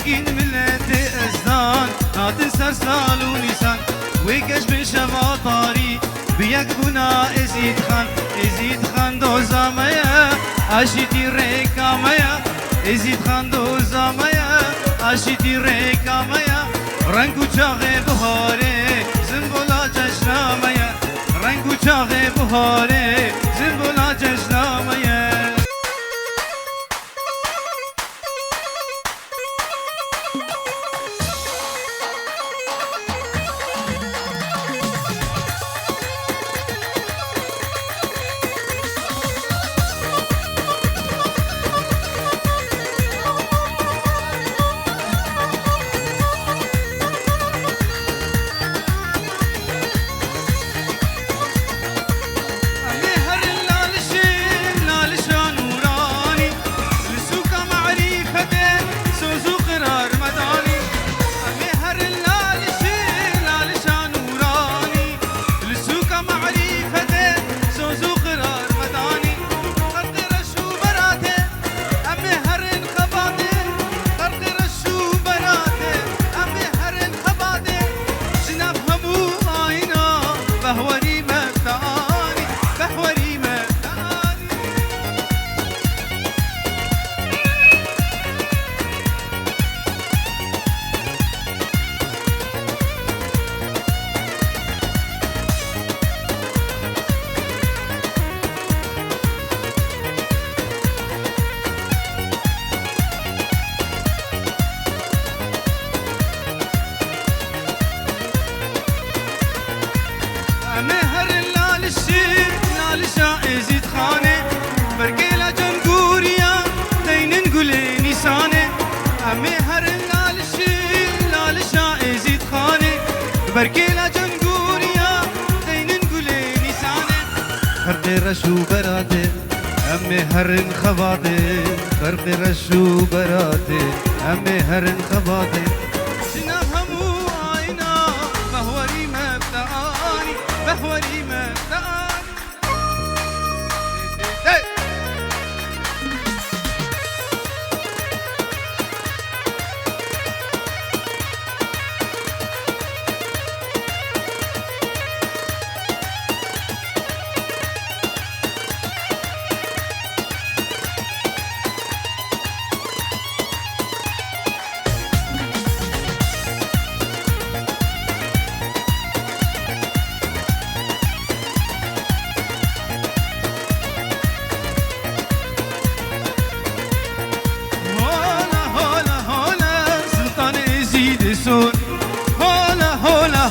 بگین ملت ازدان ناتن سر سال و نیسان ویکش بشوا طاری بیک بنا ازید خان دوزامیا آشتی ریکامیا ازید خان دوزامیا آشتی ریکامیا رنگ و چاق بهاره زنبولا جشنامیا رنگ و چاق بهاره زنبولا جشنامیا بركيلا جنقوريا دينن قولي نسانه فرق رشو براته امي هرن خباته فرق رشو براته امي هرن خباته شناب همو آينا بهوري مبدأني بهوري مبدأني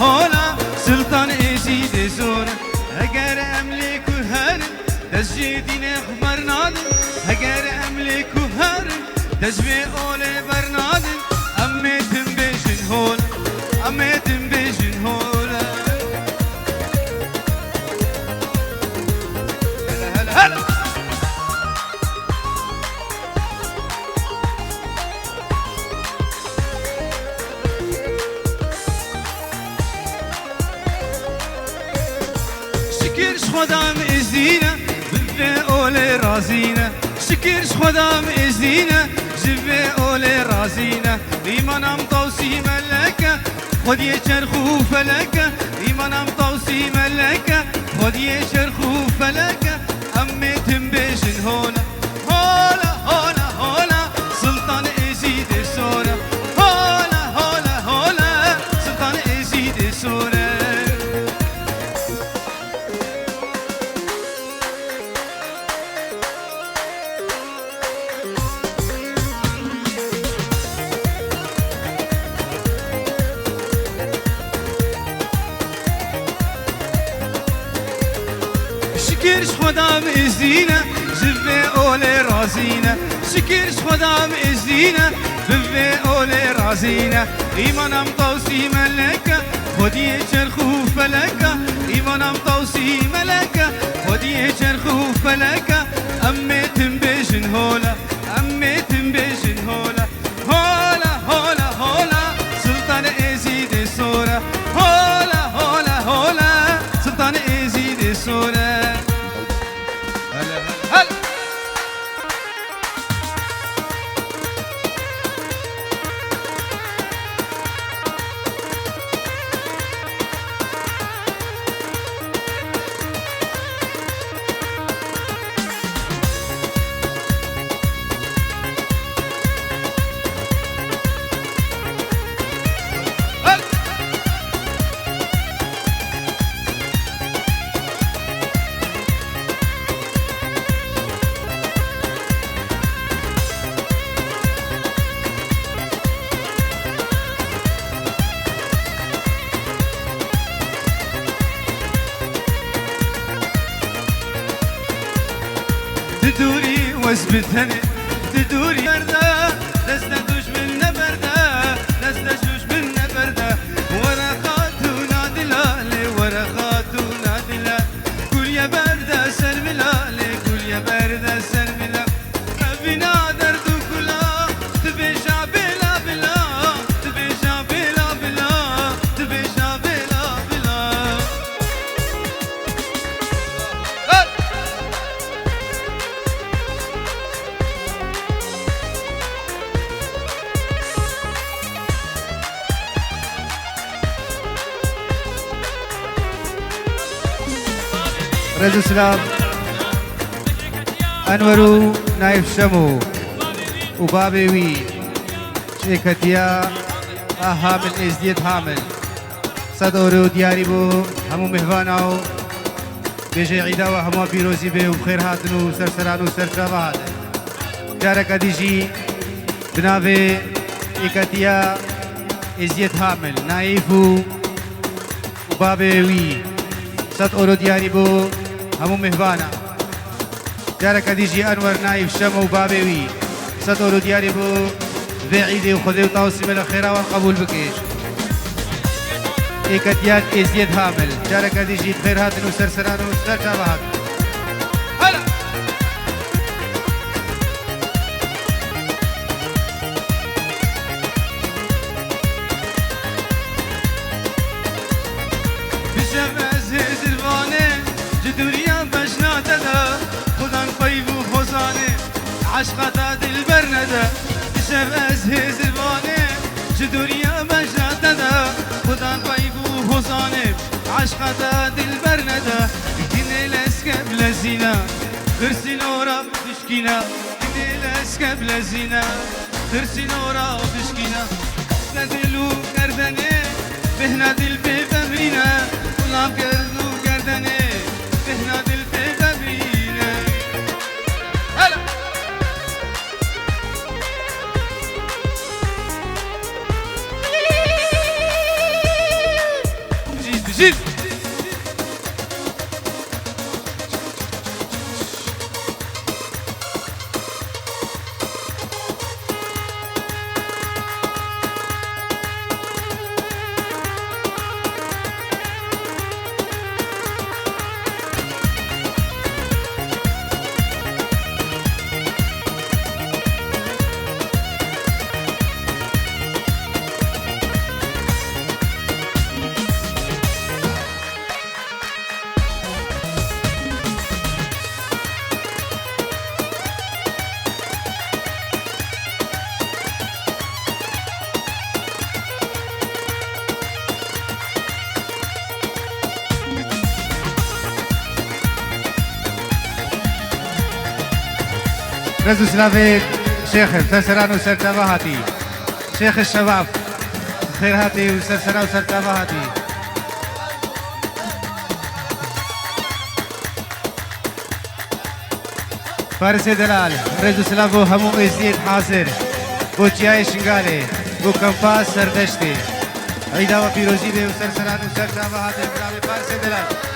هولا سلطان ازيد زور اگر املك هر تسجيدين خبرناد اگر املك هر تسبي اولي برناد اميتم بيجن هولا اميتم بيجن هولا هلا هلا هلا شكرش خدام ازدينا بالفي اولي رازينا شكرش خدام ازدينا جبي اولي رازينا ايمانم توصي ملكه خد يشرخو فلكه ايمانم توصي ملكه خد يشرخو فلكه اميتم بيجن هولا هولا هولا هولا سلطان ازيد السوره هولا هولا هولا سلطان ازيد السوره شكرش خدام ازدينا جبي اولي رازينا شكرش خدام ازدينا جبي اولي رازينا ايمانم توصي ملكه خدي چرخو فلكه ايمانم توصي ملكه خدي چرخو فلكه اميتم بيجن هولا اميتم بيجن هولا هولا هولا هولا سلطان ازيد السوره هولا هولا هولا سلطان ازيد السوره وزبتني تدوري برده دست دوش من نبرده دست دوش من نبرده ورا خاتونا دلالي ورا خاتونا دلالي قول يا برده سرملالي قول يا برده سرملالي ربنا درد كلا تبيشا بلا بلا تبيشا بلا بلا تبيشا بلا بلا رجل سلام انورو نايف شمو وبابي وي شيكتيا هامل ازديت هامل صدورو دياري بو همو مهواناو بيجي عيدا وهمو بيروزي بي وبخير هاتنو سرسرانو سرشابه هذا جارك ديجي بنافي إيكاتيا ازديت هامل نايفو وبابي وي صد اورو دياري بو همو مهوانا جارك ديجي انور نايف شمو وبابي صد اورو دياري بو ذي عيدي وخذي وطاوسي من الخيرة والقبول بكيش إيكاتيان ازيد هامل جارك ديجي خير هاتن وسرسران وسرشابه هات هلا دنیا بشنا دادا خودم قیب و خوزانه عشقتا دل بر نده شب از هزوانه دنیا بشنا دادا خودم قیب و خوزانه عشقتا دل بر نده کنه لسکب لزینا خرسی نورا بشکینا کنه لسکب لزینا خرسی نورا بشکینا ندلو گردنه بهنا دل به بمرینه غلام کردو گردنه بهنا دل به بمرینه هلا بجيب بجيب رزو سلافيك شيخ سرسران وسرتابه هاتي شيخ الشباب خير هاتي وسرسران وسرتابه هاتي فارس دلال رزو سلافو همو ازيد حاضر بو چیای شنگاله بو کمپاس سردشتی عیدا و پیروزی به سرسران وسرتابه هاتي برای فارس دلال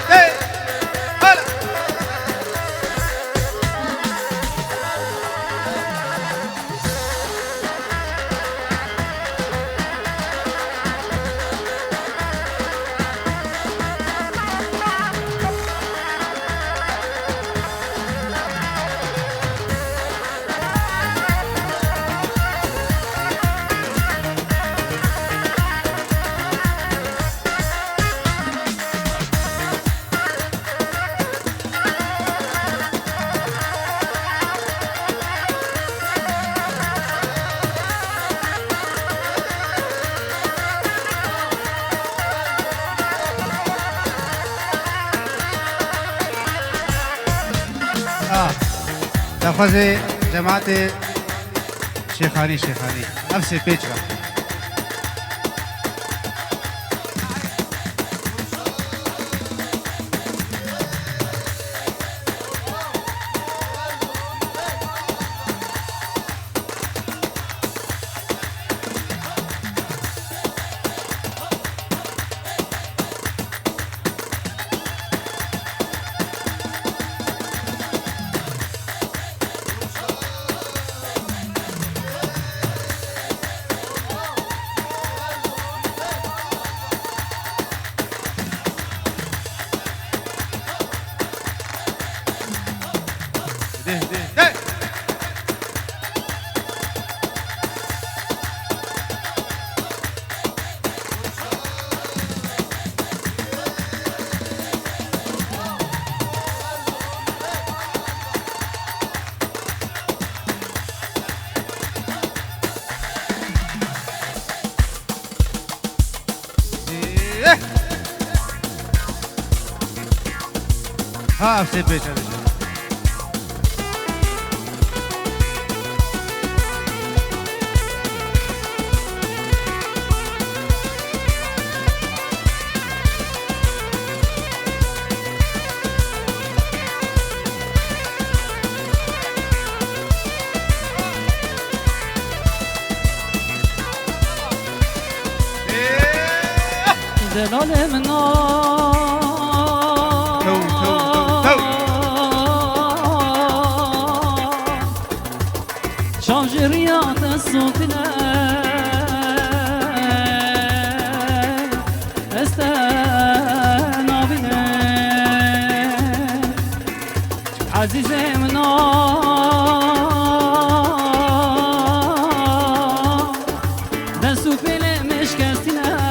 لفظ جماعت شیخانی نفس پیچ را ها افسه پیچه بشه دلال من شاجريات الصوتنا استنا بنا عزيزي منا دسو بلا مشكلتنا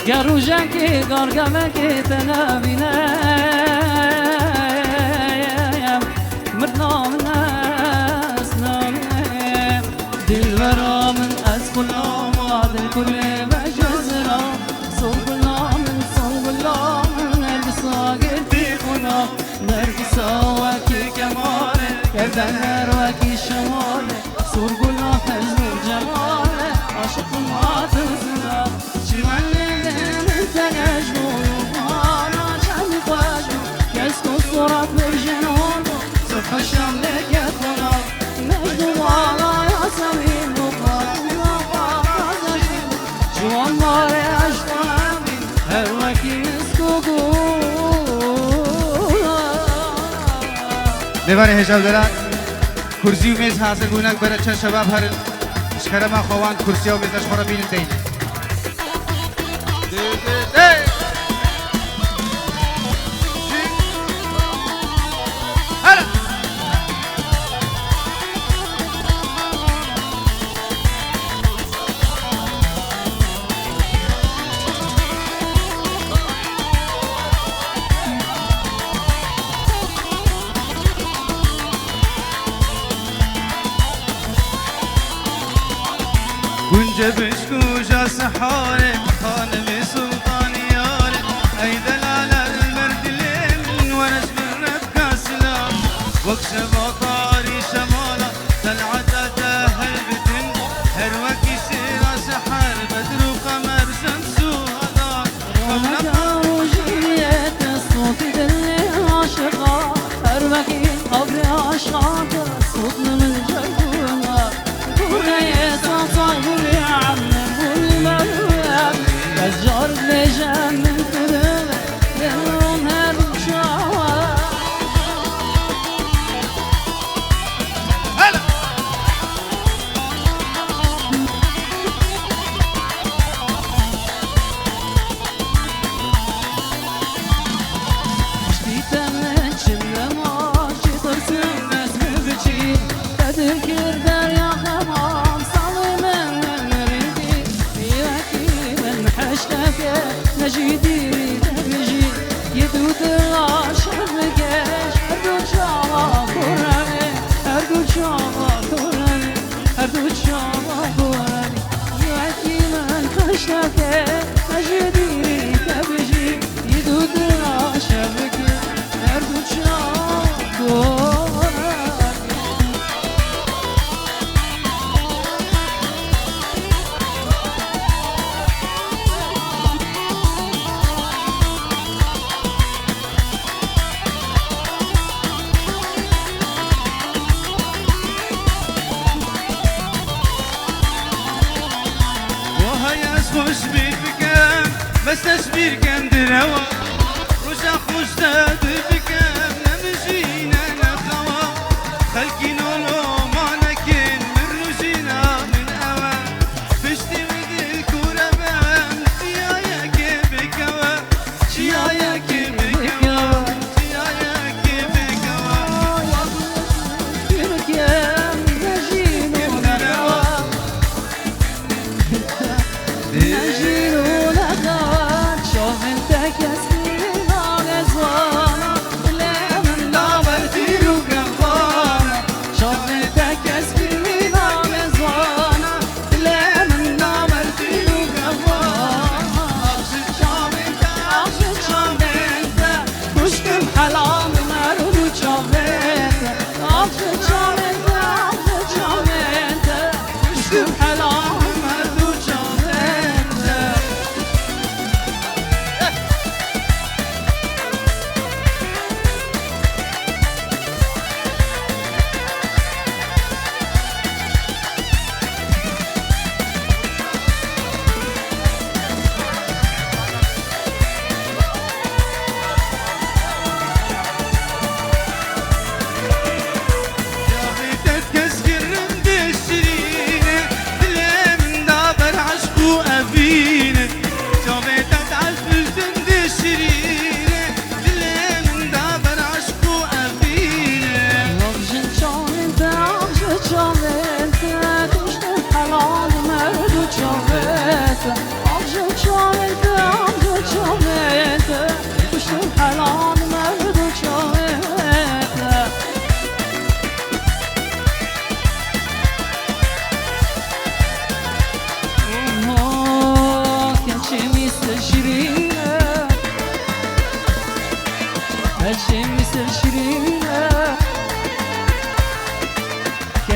گروژکی گرگمکی تنابینم مردم ناس نامیم دلبرا من از کلام و دل کل مجزرا صوب کلام صوب کلام نرگسا گردی خدا نرگسا وکی کماله کردن وکی شماله صور کلام حزن و جماله عاشق ماتزنا چیماله صورت برجنون صبح الشام لك يطلع مجد والله يا سمين مقاطع جوان ماري عشقان هرواكي مسكوكو دیوان حجاب دارن کرسی و میز حاضر بونک برای چند شباب هرن اشکره ما خوان کرسی و میزش خورا بینن دین كنت بشكوشة سحارك خانمي سلطاني يارك أي دلالة المرد ليل ونس بالرب كاسلام واكشف طاري شمالة طلعت أتاهل بدن هروكي سيرا سحر بدر وقمر شمس وهضار ونجا وجيت الصوت دلي عاشقا هروكي قبري عشقاك صوتنا من جربنا كوريس وصايبولي عمي والمريم كالجار بيجان من كرم ينرون هالشعوى تذكر دار يا خمام صلي من مريدي ياكي من حشتك نجيدي تبجي يدود العشق بقاش هردود شعبا كوراني هردود شعبا كوراني هردود شعبا كوراني ياكي من حشتك نجيدي تبجي يدود العشق بقاش هردود شعبا كوراني خوش بید بکم بس تصویر کم دروا روزا خوش داد بکم نمجینا نخوا خلقی نولو ما نکن من روزینا من اوا پشتی ودل کورا بهم چیایا که بکوا چیایا که بکوا چیایا که بکوا يركم نجينو نخوا نجينو نخوا شوف انت كسر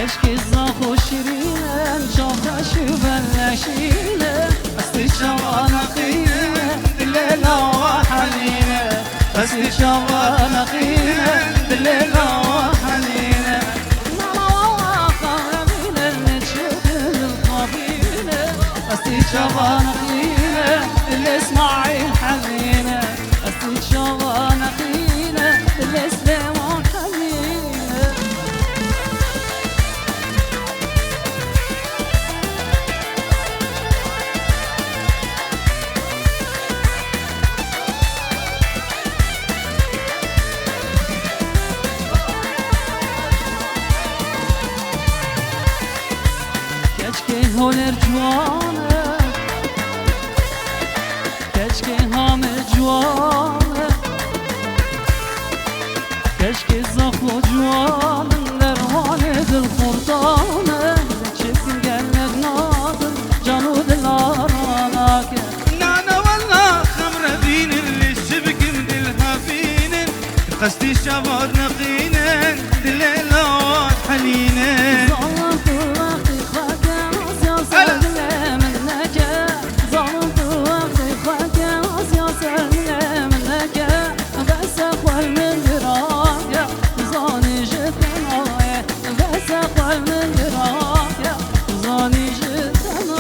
كشك الزاخو شيرين شوفها شبلاشينه استشوانا قينه الليلة وحنينه استشوانا قينه الليلة وحنينه ماما قربينا نشد القبيله استشوانا قينه اللي اسمعي حنينه استشوانا قينه اللي اسمعي حنينه كشكي هولر جوانه كشكي هامل جوانه كشكي زخو جوانه درهانه دل خردانه شكل قلب ناظر جانو دلاراناك نانا والله خمرة بين اللي الشبك مدلها فينن قصدي شباب نقينن دليلة حنينن ظلمت وقتي خاكاس يا سلام منك ظلمت وقتي خاكاس يا سلام منك بس اخوال من دراك زاني جدا بس اخوال من دراك زاني جدا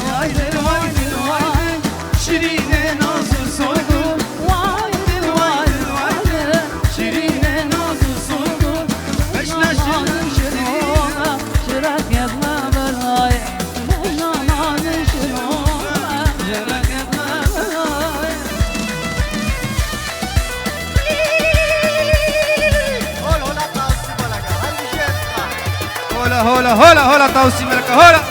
وايد وايد وايد شيرين ناصر صوتك وايد وايد وايد شيرين ناصر صوتك عشنا شنونا شرك يدنا بالرايح مجنانا شنونا شرك يدنا بالرايح هولا هولا هولا هولا توسي ملكة هولا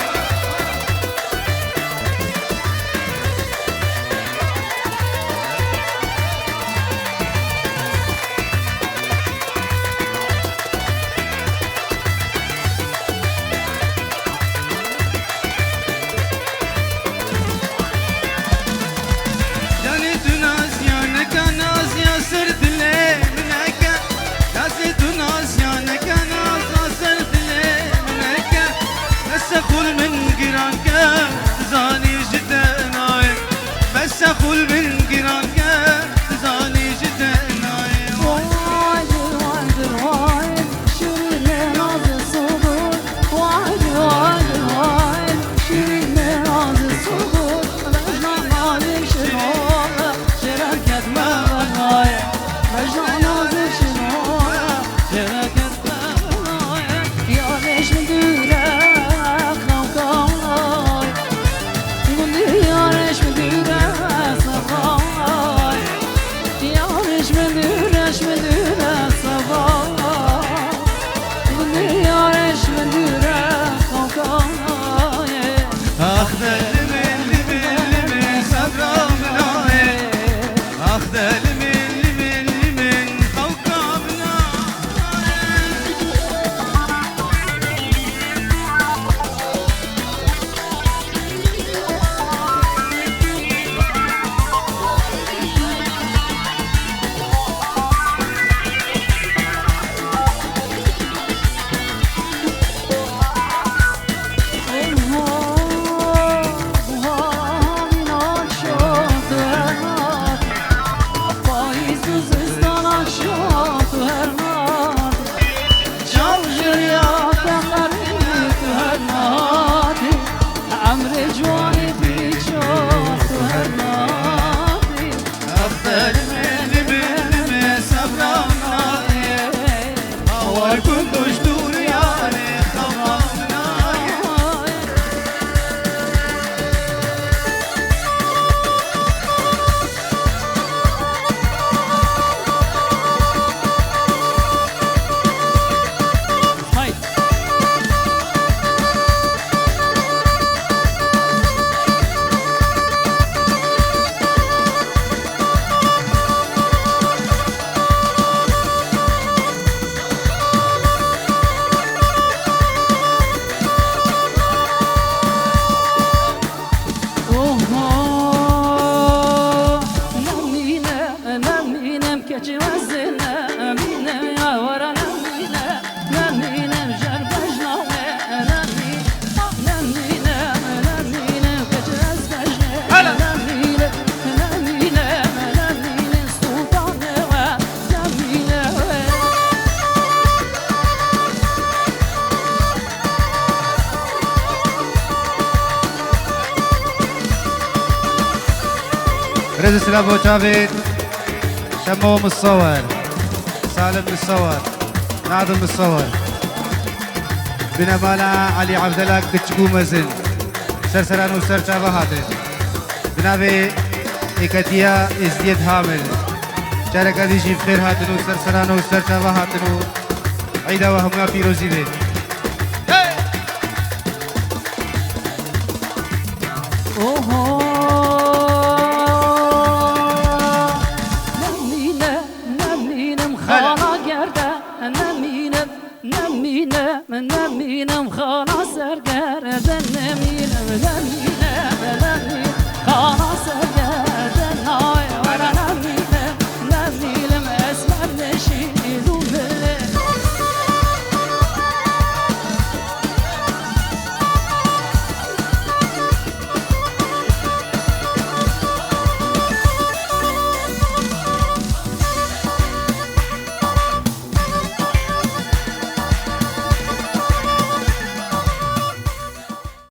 جانت ناسيانك ناسيا سرت لي منك ناسيت ناسيانك ناسيا سرت لي منك بس اخول من قرانك زاني جدا نايم بس اخول من قرانك زاني جدا نايم وايد وايد وايد شيرين ناظر صدور وايد وايد وايد شيرين ناظر صدور مجنانا شنونا شرك يدنا بالرايح مجنانا شنونا شرك يدنا بالرايح يا ليش مديرك خوكاي قولي يا ليش مديرك صباي يا ليش مديرك صباي قولي يا ليش مديرك خوكاي اخذ المن صبرا مناي اخذ المن خوكبنا برز سلام وجافيد شمو مصور سالم مصور ناظم مصور بنا مالا علي عبد الله كتشكو مزن سرسران وسرچا بهاتن بنابي إكتيا ازديد هامل شاركة ديشي بخير هاتن وسرسران وسرچا بهاتن عيدا وهمنا بيروزي بيت نمینم خانا سرگر نمینم خانا سرگر